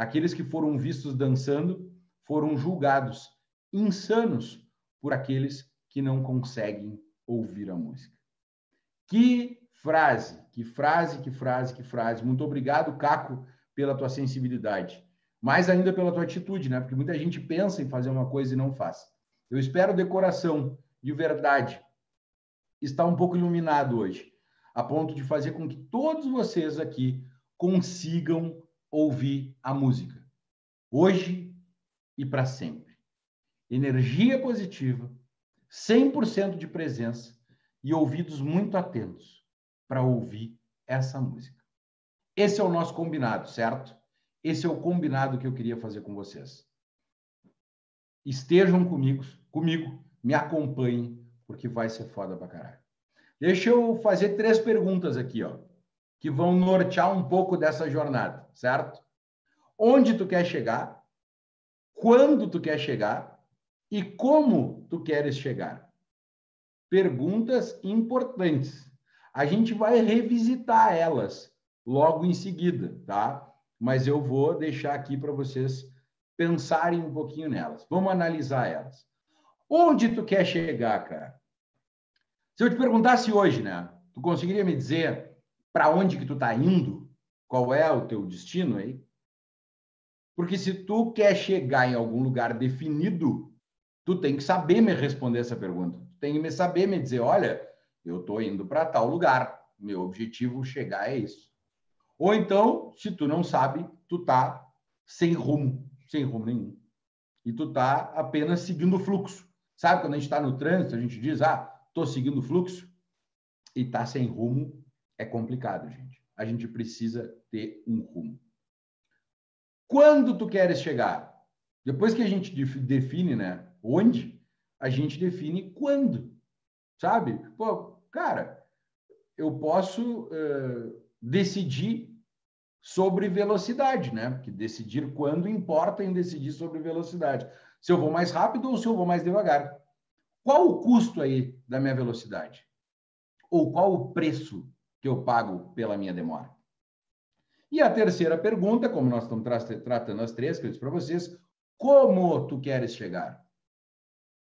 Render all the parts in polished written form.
Aqueles que foram vistos dançando foram julgados insanos por aqueles que não conseguem ouvir a música. Que frase, que frase, que frase, que frase. Muito obrigado, Caco, pela tua sensibilidade. Mais ainda pela tua atitude, né? Porque muita gente pensa em fazer uma coisa e não faz. Eu espero de coração, de verdade, estar um pouco iluminado hoje, a ponto de fazer com que todos vocês aqui consigam ouvir a música. Hoje e para sempre. Energia positiva, 100% de presença e ouvidos muito atentos para ouvir essa música. Esse é o nosso combinado, certo? Esse é o combinado que eu queria fazer com vocês. Estejam comigo, me acompanhem, porque vai ser foda pra caralho. Deixa eu fazer 3 perguntas aqui, ó, que vão nortear um pouco dessa jornada, certo? Onde tu quer chegar? Quando tu quer chegar? E como tu queres chegar? Perguntas importantes. A gente vai revisitar elas logo em seguida, tá? Mas eu vou deixar aqui para vocês pensarem um pouquinho nelas. Vamos analisar elas. Onde tu quer chegar, cara? Se eu te perguntasse hoje, né? Tu conseguiria me dizer para onde que tu tá indo? Qual é o teu destino aí? Porque se tu quer chegar em algum lugar definido, tu tem que saber me responder essa pergunta. Tu tem que saber me dizer, olha, eu tô indo para tal lugar. Meu objetivo chegar é isso. Ou então, se tu não sabe, tu tá sem rumo nenhum. E tu tá apenas seguindo o fluxo. Sabe quando a gente está no trânsito, a gente diz, tô seguindo o fluxo e tá sem rumo, é complicado, gente. A gente precisa ter um rumo. Quando tu queres chegar? Depois que a gente define, né, onde, a gente define quando, sabe? Pô, cara, eu posso decidir sobre velocidade, né? Porque decidir quando importa em decidir sobre velocidade. Se eu vou mais rápido ou se eu vou mais devagar. Qual o custo aí da minha velocidade? Ou qual o preço que eu pago pela minha demora? E a terceira pergunta, como nós estamos tratando as 3 que eu disse para vocês, como tu queres chegar?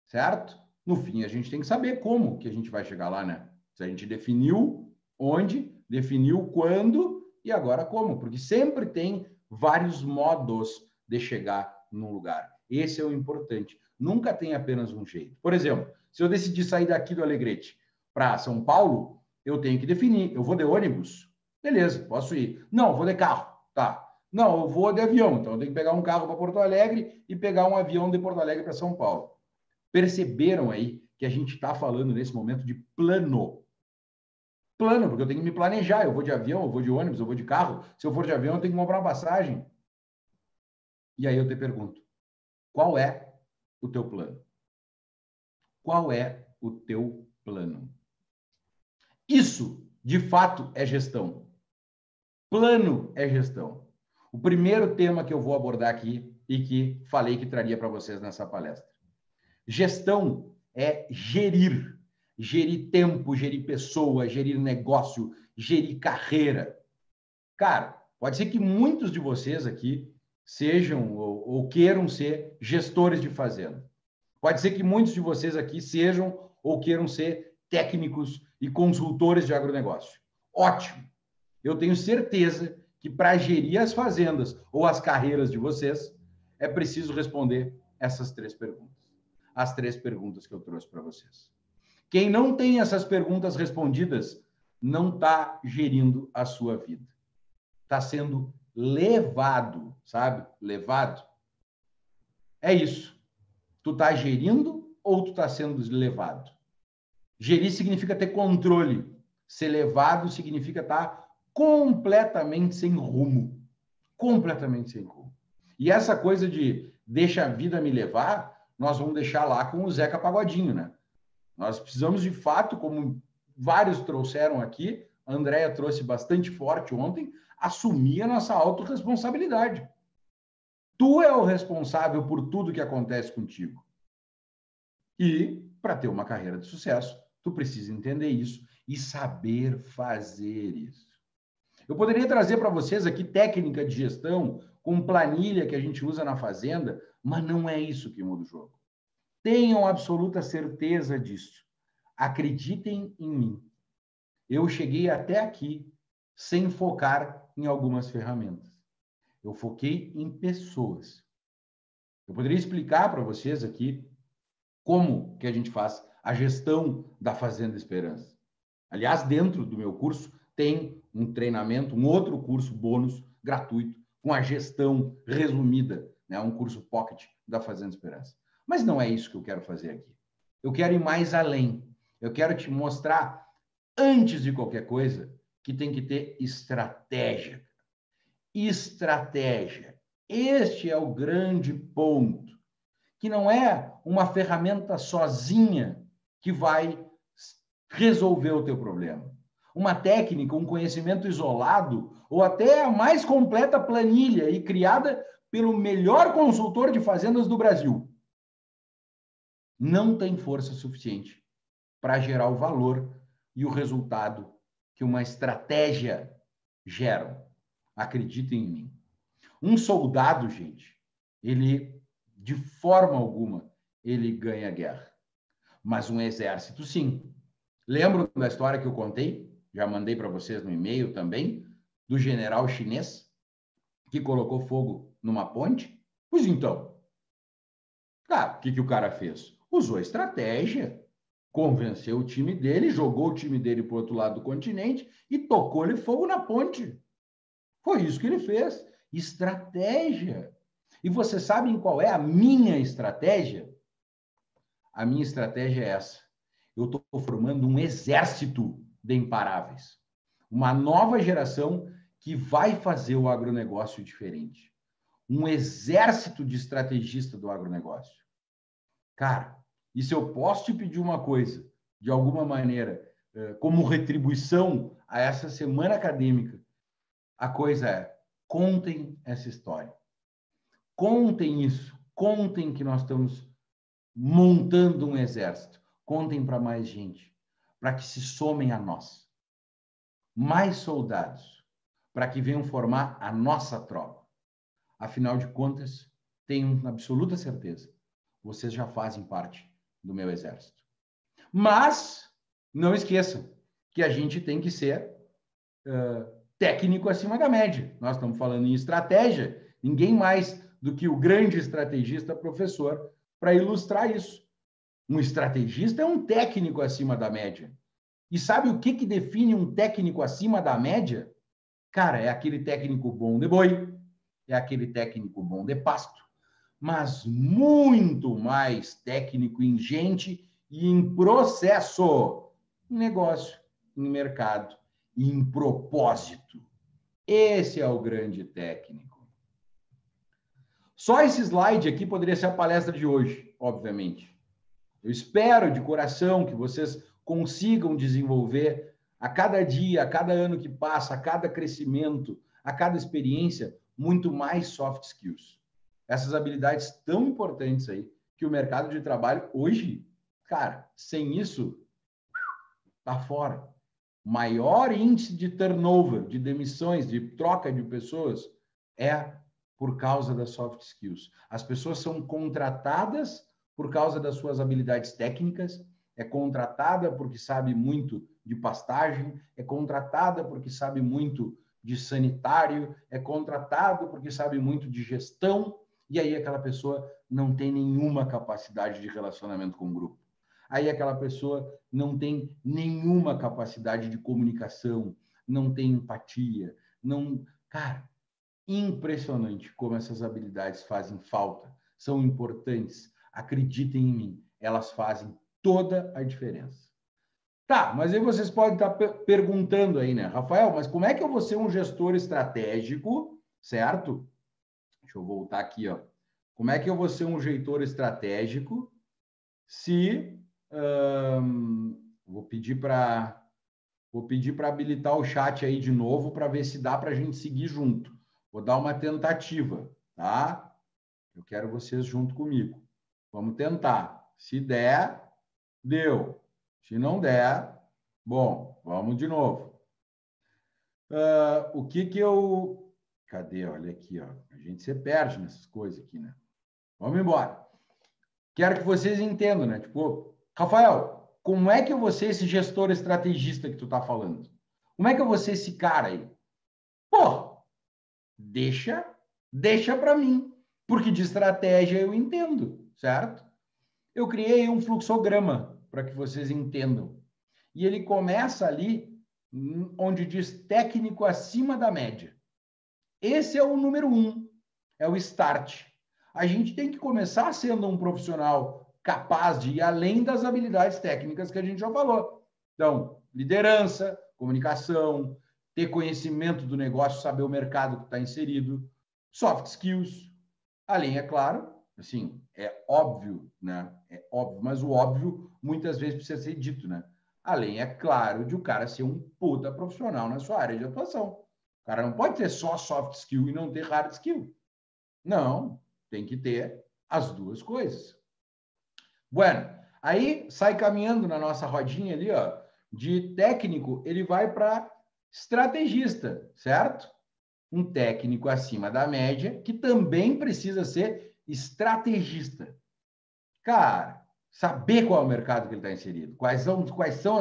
Certo? No fim, a gente tem que saber como que a gente vai chegar lá, né? Se a gente definiu onde, definiu quando e agora como, porque sempre tem vários modos de chegar num lugar. Esse é o importante. Nunca tem apenas um jeito. Por exemplo, se eu decidir sair daqui do Alegrete para São Paulo, eu tenho que definir. Eu vou de ônibus? Beleza, posso ir. Não, vou de carro. Tá. Não, eu vou de avião. Então, eu tenho que pegar um carro para Porto Alegre e pegar um avião de Porto Alegre para São Paulo. Perceberam aí que a gente está falando nesse momento de plano. Plano, porque eu tenho que me planejar. Eu vou de avião, eu vou de ônibus, eu vou de carro. Se eu for de avião, eu tenho que comprar uma passagem. E aí eu te pergunto, qual é o teu plano? Qual é o teu plano? Isso, de fato, é gestão. Plano é gestão. O primeiro tema que eu vou abordar aqui e que falei que traria para vocês nessa palestra. Gestão é gerir. Gerir tempo, gerir pessoa, gerir negócio, gerir carreira. Cara, pode ser que muitos de vocês aqui sejam ou queiram ser gestores de fazenda. Pode ser que muitos de vocês aqui sejam ou queiram ser técnicos e consultores de agronegócio. Ótimo! Eu tenho certeza que para gerir as fazendas ou as carreiras de vocês, é preciso responder essas 3 perguntas. As 3 perguntas que eu trouxe para vocês. Quem não tem essas perguntas respondidas não está gerindo a sua vida. Está sendo levado, sabe? Levado. É isso. Tu está gerindo ou tu está sendo levado? Gerir significa ter controle. Ser levado significa estar completamente sem rumo. Completamente sem rumo. E essa coisa de deixa a vida me levar, nós vamos deixar lá com o Zeca Pagodinho, né? Nós precisamos, de fato, como vários trouxeram aqui, a Andréia trouxe bastante forte ontem, assumir a nossa autorresponsabilidade. Tu é o responsável por tudo que acontece contigo. E, para ter uma carreira de sucesso, tu precisa entender isso e saber fazer isso. Eu poderia trazer para vocês aqui técnica de gestão, com planilha que a gente usa na fazenda, mas não é isso que muda o jogo. Tenham absoluta certeza disso. Acreditem em mim. Eu cheguei até aqui sem focar em algumas ferramentas. Eu foquei em pessoas. Eu poderia explicar para vocês aqui como que a gente faz a gestão da Fazenda Esperança. Aliás, dentro do meu curso tem um treinamento, um outro curso bônus gratuito com a gestão resumida, né? Um curso pocket da Fazenda Esperança. Mas não é isso que eu quero fazer aqui. Eu quero ir mais além. Eu quero te mostrar, antes de qualquer coisa, que tem que ter estratégia. Estratégia. Este é o grande ponto. Que não é uma ferramenta sozinha que vai resolver o teu problema. Uma técnica, um conhecimento isolado, ou até a mais completa planilha e criada pelo melhor consultor de fazendas do Brasil, não tem força suficiente para gerar o valor e o resultado que uma estratégia gera. Acreditem em mim. Um soldado, gente, ele, de forma alguma, ele ganha a guerra. Mas um exército, sim. Lembram da história que eu contei? Já mandei para vocês no e-mail também, do general chinês que colocou fogo numa ponte? Pois então, o que o cara fez? Usou estratégia, convenceu o time dele, jogou o time dele para o outro lado do continente e tocou-lhe fogo na ponte. Foi isso que ele fez. Estratégia. E vocês sabem qual é a minha estratégia? A minha estratégia é essa. Eu estou formando um exército de imparáveis. Uma nova geração que vai fazer o agronegócio diferente. Um exército de estrategistas do agronegócio. Cara, e se eu posso te pedir uma coisa, de alguma maneira, como retribuição a essa semana acadêmica, a coisa é, contem essa história. Contem isso. Contem que nós estamos montando um exército. Contem para mais gente, para que se somem a nós. Mais soldados, para que venham formar a nossa tropa. Afinal de contas, tenho absoluta certeza, vocês já fazem parte do meu exército. Mas não esqueçam que a gente tem que ser técnico acima da média. Nós estamos falando em estratégia, ninguém mais do que o grande estrategista professor para ilustrar isso. Um estrategista é um técnico acima da média. E sabe o que define um técnico acima da média? Cara, é aquele técnico bom de boi, é aquele técnico bom de pasto, mas muito mais técnico em gente e em processo, em negócio, em mercado e em propósito. Esse é o grande técnico. Só esse slide aqui poderia ser a palestra de hoje, obviamente. Eu espero de coração que vocês consigam desenvolver a cada dia, a cada ano que passa, a cada crescimento, a cada experiência, muito mais soft skills. Essas habilidades tão importantes aí que o mercado de trabalho hoje, cara, sem isso, tá fora. Maior índice de turnover, de demissões, de troca de pessoas, é por causa das soft skills. As pessoas são contratadas por causa das suas habilidades técnicas, é contratada porque sabe muito de pastagem, é contratada porque sabe muito de sanitário, é contratado porque sabe muito de gestão, e aí aquela pessoa não tem nenhuma capacidade de relacionamento com o grupo. Aí aquela pessoa não tem nenhuma capacidade de comunicação, não tem empatia, não... Cara, impressionante como essas habilidades fazem falta, são importantes. Acreditem em mim, elas fazem toda a diferença. Tá, mas aí vocês podem estar perguntando aí, né? Rafael, mas como é que eu vou ser um gestor estratégico, certo? Deixa eu voltar aqui, ó. Como é que eu vou ser um gestor estratégico se... vou pedir para habilitar o chat aí de novo para ver se dá para a gente seguir junto. Vou dar uma tentativa, tá? Eu quero vocês junto comigo. Vamos tentar. Se der, deu. Se não der, bom, vamos de novo. O que eu... Cadê? Olha aqui, ó. A gente se perde nessas coisas aqui, né? Vamos embora. Quero que vocês entendam, né? Tipo, Rafael, como é que eu vou ser esse gestor estrategista que tu tá falando? Como é que eu vou ser esse cara aí? Pô, deixa para mim, porque de estratégia eu entendo, certo? Eu criei um fluxograma para que vocês entendam. E ele começa ali onde diz técnico acima da média. Esse é o número 1, é o start. A gente tem que começar sendo um profissional capaz de ir além das habilidades técnicas que a gente já falou. Então, liderança, comunicação, ter conhecimento do negócio, saber o mercado que está inserido, soft skills, além, é claro, assim, é óbvio, né? É óbvio, mas o óbvio muitas vezes precisa ser dito, né? Além, é claro, de o cara ser um puta profissional na sua área de atuação. O cara não pode ter só soft skill e não ter hard skill. Não, tem que ter as duas coisas. Bueno, aí sai caminhando na nossa rodinha ali, ó, de técnico, ele vai para estrategista, certo? Um técnico acima da média que também precisa ser estrategista. Cara, saber qual é o mercado que ele está inserido, quais são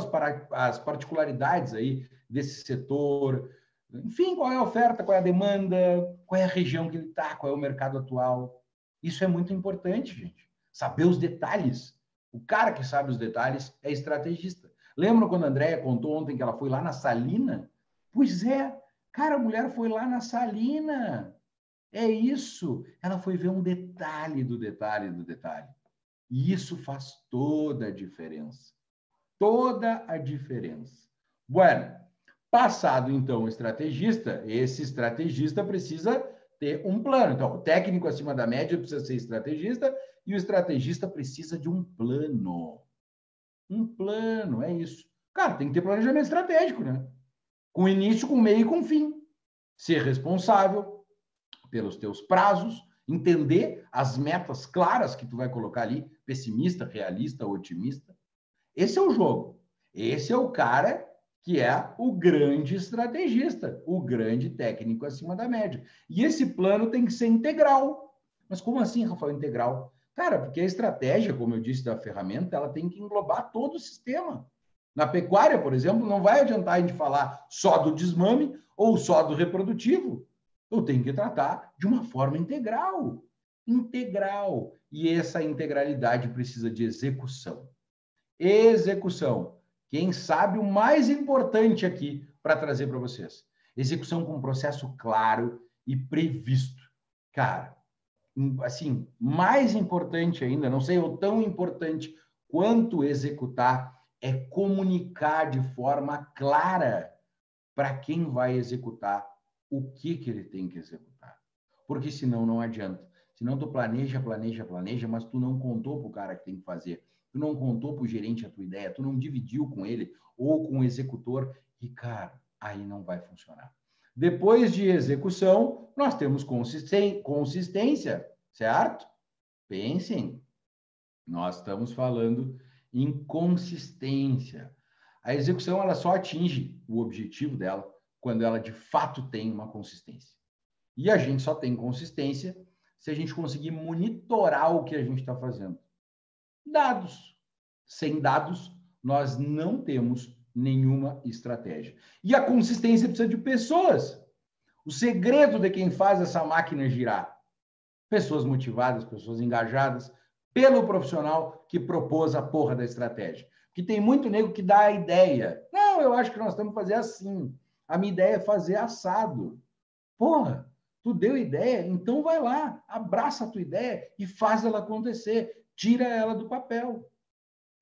as particularidades aí desse setor, enfim, qual é a oferta, qual é a demanda, qual é a região que ele está, qual é o mercado atual. Isso é muito importante, gente. Saber os detalhes. O cara que sabe os detalhes é estrategista. Lembra quando a Andréia contou ontem que ela foi lá na Salina? Pois é, cara, a mulher foi lá na Salina. É isso. Ela foi ver um detalhe do detalhe do detalhe. E isso faz toda a diferença. Toda a diferença. Bueno, passado então o estrategista, esse estrategista precisa ter um plano. Então, o técnico acima da média precisa ser estrategista e o estrategista precisa de um plano. Um plano, é isso. Cara, tem que ter planejamento estratégico, né? Com início, com meio e com fim. Ser responsável pelos teus prazos, entender as metas claras que tu vai colocar ali, pessimista, realista, otimista. Esse é o jogo. Esse é o cara que é o grande estrategista, o grande técnico acima da média. E esse plano tem que ser integral. Mas como assim, Rafael, integral? Cara, porque a estratégia, como eu disse, da ferramenta, ela tem que englobar todo o sistema. Na pecuária, por exemplo, não vai adiantar a gente falar só do desmame ou só do reprodutivo. Eu tenho que tratar de uma forma integral. Integral. E essa integralidade precisa de execução. Execução. Quem sabe o mais importante aqui para trazer para vocês. Execução com um processo claro e previsto. Cara, assim, mais importante ainda, não sei, ou tão importante quanto executar, é comunicar de forma clara para quem vai executar o que ele tem que executar. Porque senão não adianta. Senão tu planeja, mas tu não contou para o cara que tem que fazer. Tu não contou para o gerente a tua ideia, tu não dividiu com ele ou com o executor e, cara, aí não vai funcionar. Depois de execução, nós temos consistência, certo? Pensem, nós estamos falando em consistência. A execução ela só atinge o objetivo dela quando ela de fato tem uma consistência. E a gente só tem consistência se a gente conseguir monitorar o que a gente está fazendo. Dados. Sem dados, nós não temos nenhuma estratégia. E a consistência precisa de pessoas. O segredo de quem faz essa máquina girar. Pessoas motivadas, pessoas engajadas pelo profissional que propôs a porra da estratégia. Porque tem muito nego que dá a ideia. Não, eu acho que nós temos que fazer assim. A minha ideia é fazer assado. Porra, tu deu ideia? Então vai lá, abraça a tua ideia e faz ela acontecer. Tira ela do papel.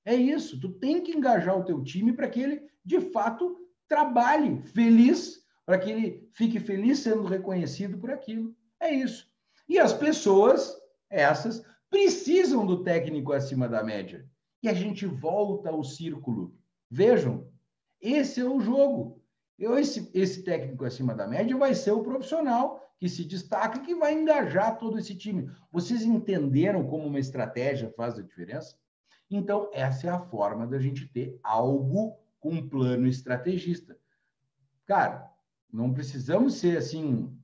É isso. Tu tem que engajar o teu time para que ele, de fato, trabalhe feliz, para que ele fique feliz sendo reconhecido por aquilo. É isso. E as pessoas, essas, precisam do técnico acima da média. E a gente volta ao círculo. Vejam, esse é o jogo. Esse técnico acima da média vai ser o profissional que se destaca e que vai engajar todo esse time. Vocês entenderam como uma estratégia faz a diferença? Então, essa é a forma da gente ter algo com um plano estrategista. Cara, não precisamos ser assim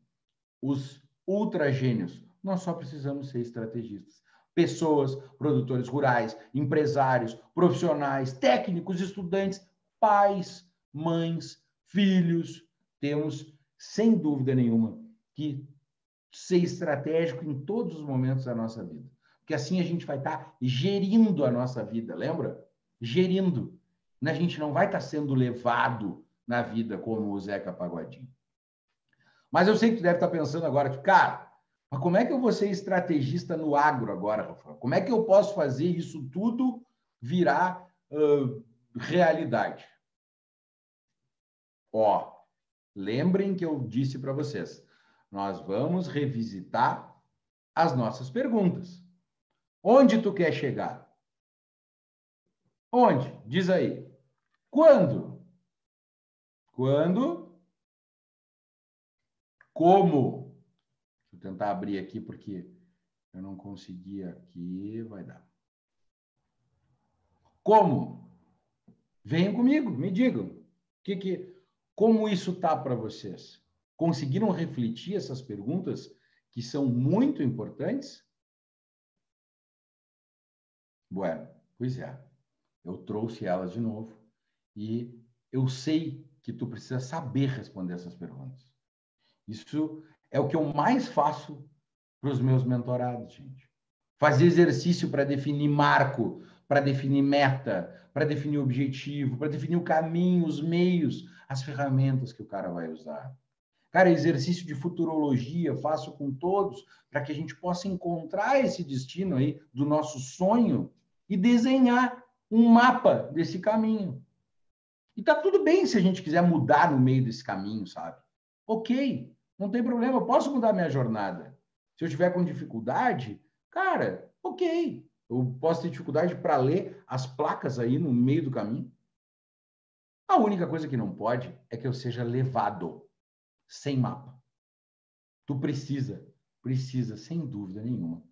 os ultra gênios. Nós só precisamos ser estrategistas. Pessoas, produtores rurais, empresários, profissionais, técnicos, estudantes, pais, mães, filhos. Temos, sem dúvida nenhuma, que ser estratégico em todos os momentos da nossa vida. Porque assim a gente vai estar gerindo a nossa vida, lembra? Gerindo. A gente não vai estar sendo levado na vida como o Zeca Pagodinho. Mas eu sei que tu deve estar pensando agora, que, cara, mas como é que eu vou ser estrategista no agro agora, Rafael? Como é que eu posso fazer isso tudo virar realidade? Ó, lembrem que eu disse para vocês, nós vamos revisitar as nossas perguntas. Onde tu quer chegar? Onde? Diz aí. Quando? Quando? Como? Deixa eu tentar abrir aqui porque eu não consegui aqui. Vai dar. Como? Venham comigo, me digam. Como isso tá para vocês? Conseguiram refletir essas perguntas que são muito importantes? Bueno, pois é. Eu trouxe elas de novo e eu sei que tu precisa saber responder essas perguntas. Isso é o que eu mais faço para os meus mentorados, gente. Fazer exercício para definir marco, para definir meta, para definir objetivo, para definir o caminho, os meios, as ferramentas que o cara vai usar. Cara, exercício de futurologia faço com todos para que a gente possa encontrar esse destino aí do nosso sonho e desenhar um mapa desse caminho. E tá tudo bem se a gente quiser mudar no meio desse caminho, sabe? Ok, não tem problema, eu posso mudar minha jornada. Se eu tiver com dificuldade, cara, ok. Eu posso ter dificuldade para ler as placas aí no meio do caminho. A única coisa que não pode é que eu seja levado sem mapa. Tu precisa, sem dúvida nenhuma,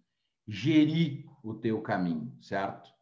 gerir o teu caminho, certo?